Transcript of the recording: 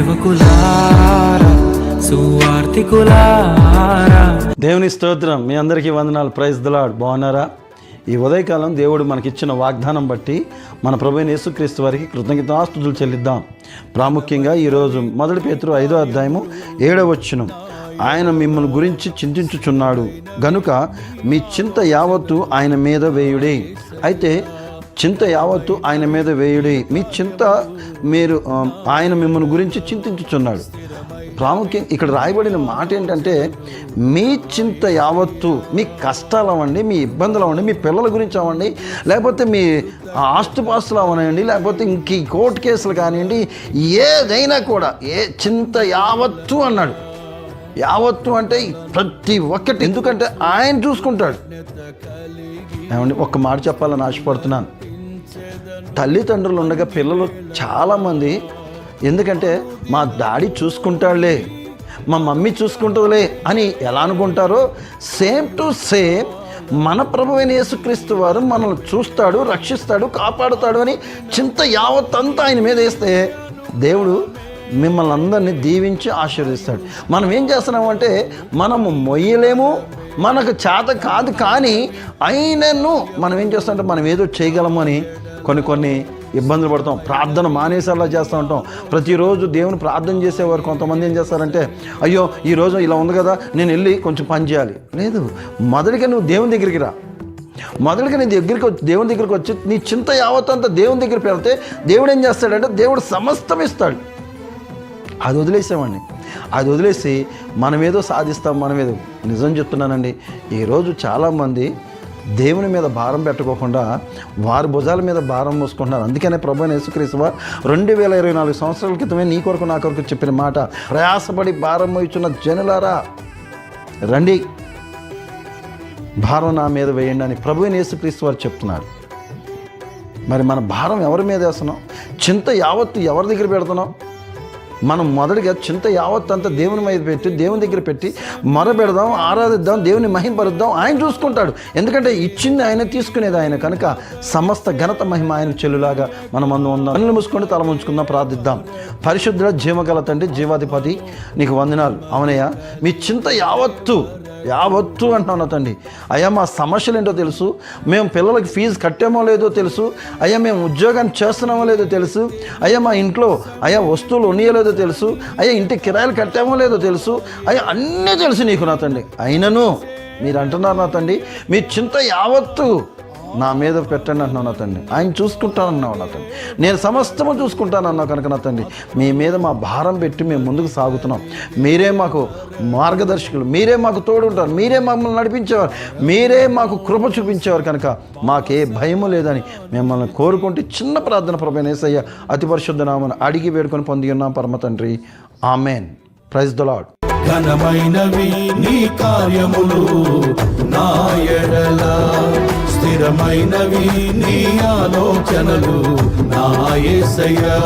సేవకులారా సువార్తికులారా. దేవుని స్తోత్రం. మీ అందరికీ వందనాలు. Praise the Lord. బాగున్నారా? ఈ ఉదయకాలం దేవుడు మనకిచ్చిన వాగ్దానం బట్టి మన ప్రభువైన యేసుక్రీస్తు వారికి కృతజ్ఞతాస్తుతులు చెల్లిద్దాం. ప్రాముఖ్యంగా ఈరోజు 1 పేతురు 5వ అధ్యాయము 7వ వచనం, ఆయన మిమ్మల్ని గురించి చింతించుచున్నాడు గనుక మీ చింత యావత్తు ఆయన మీద వేయుడి. అయితే చింత యావత్తు ఆయన మీద వేయుడి. మీ చింత ఆయన మిమ్మల్ని గురించి చింతించుచున్నాడు. ప్రాముఖ్యం ఇక్కడ రాయబడిన మాట ఏంటంటే, మీ చింత యావత్తు, మీ కష్టాలు అవ్వండి, మీ ఇబ్బందులు అవ్వండి, మీ పిల్లల గురించి అవ్వండి, లేకపోతే మీ ఆస్తుపాస్తులు అవనండి, లేకపోతే ఇంక కోర్టు కేసులు కానివ్వండి, ఏదైనా కూడా చింత యావత్తు అన్నాడు. యావత్తు అంటే ప్రతి ఒక్కటి, ఎందుకంటే ఆయన చూసుకుంటాడు. ఏమండి, ఒక్క మాట చెప్పాలని ఆశపడుతున్నాను. తల్లిదండ్రులు ఉండగా పిల్లలు చాలామంది ఎందుకంటే మా డాడీ చూసుకుంటాడులే, మా మమ్మీ చూసుకుంటుందిలే అని ఎలా అనుకుంటారో, సేమ్ టు సేమ్ మన ప్రభువైన యేసుక్రీస్తు వారు మనల్ని చూస్తాడు, రక్షిస్తాడు, కాపాడుతాడు అని చింత యావత్తంతా ఆయన మీద వేస్తే దేవుడు మిమ్మల్ని అందరినీ దీవించి ఆశీర్వదిస్తాడు. మనం ఏం చేస్తున్నామంటే, మనము మొయ్యలేము, మనకు చేత కాదు, కానీ అయినను మనం ఏం చేస్తామంటే మనం ఏదో చేయగలము అని కొన్ని ఇబ్బందులు పడతాం. ప్రార్థన మానేసేలా చేస్తూ ఉంటాం. ప్రతిరోజు దేవుని ప్రార్థన చేసేవారు కొంతమంది ఏం చేస్తారంటే, అయ్యో ఈరోజు ఇలా ఉంది కదా, నేను వెళ్ళి కొంచెం పని చేయాలి. లేదు, మొదటిగా నువ్వు దేవుని దగ్గరికి రా. మొదటిగా దేవుని దగ్గరికి వచ్చి నీ చింత యావత్తంతా దేవుని దగ్గర పెడితే దేవుడు ఏం చేస్తాడంటే, దేవుడు సమస్తం ఇస్తాడు. అది వదిలేసామండి. అది వదిలేసి మనమేదో సాధిస్తాం, మనమేదో. నిజం చెప్తున్నానండి, ఈరోజు చాలామంది దేవుని మీద భారం పెట్టుకోకుండా వారి భుజాల మీద భారం మోసుకుంటున్నారు. అందుకనే ప్రభువైన యేసుక్రీస్తు వారు 2024 సంవత్సరాల క్రితమే నీ కొరకు నా కొరకు చెప్పిన మాట, ప్రయాసపడి భారం మోయుచున్న జనులారా రండి, భారం నా మీద వేయండి అని ప్రభువైన యేసుక్రీస్తు వారు చెప్తున్నారు. మరి మన భారం ఎవరి మీద వేస్తున్నాం? చింత యావత్తు ఎవరి దగ్గర పెడుతున్నాం? మనం మొదటిగా చింత యావత్తంతా దేవుని మీద పెట్టి, దేవుని దగ్గర పెట్టి మొరబెడదాం, ఆరాధిద్దాం, దేవుని మహింపరుద్దాం. ఆయన చూసుకుంటాడు. ఎందుకంటే ఇచ్చింది ఆయన, తీసుకునేది ఆయన కనుక సమస్త ఘనత మహిమ ఆయనకు చెల్లులాగా మనం ఉందాం. కళ్ళు మూసుకొని తల ముంచుకుందాం, ప్రార్థిద్దాం. పరిశుద్ధ జీవగల తండ్రి, జీవాధిపతి, నీకు వందనాలు. అవునయ్యా, మీ చింత యావత్తు అంటున్నాను తండ్రి. అయ్యా, మా సమస్యలు ఏంటో తెలుసు, మేము పిల్లలకి ఫీజు కట్టామో లేదో తెలుసు, అయ్యా మేము ఉద్యోగాన్ని చేస్తున్నామో లేదో తెలుసు, అయ్యా మా ఇంట్లో వస్తువులు ఉన్నాయో తెలుసు, అయ్యా ఇంటి కిరాయిలు కట్టామో లేదో తెలుసు, అయ్యా అన్నీ తెలుసు నీకు నా తండ్రి. అయినను మీరు అంటున్నారు నా తండ్రి, మీ చింత యావత్తు నా మీద పెట్టండి అంటున్నావు నా తండ్రి. ఆయన చూసుకుంటానన్నావు నా తండ్రి, నేను సమస్తము చూసుకుంటానన్నావు కనుక నా తండ్రి, మీ మీద మా భారం పెట్టి మేము ముందుకు సాగుతున్నాం. మీరే మాకు మార్గదర్శకులు, మీరే మాకు తోడుంటారు, మీరే మమ్మల్ని నడిపించేవారు, మీరే మాకు కృప చూపించేవారు కనుక మాకే భయము లేదని మిమ్మల్ని కోరుకుంటే చిన్న ప్రార్థన ప్రభువైన యేసయ్య అతి పరిశుద్ధ నామమున అడిగి వేడుకొని పొంది ఉన్నాం పరమ తండ్రి. ఆమెన్. Praise the lord. ఘనమైనవి నీ కార్యములు నా ఎడల, స్థిరమైనవి నీ ఆలోచనలు నా యేసయ్యా.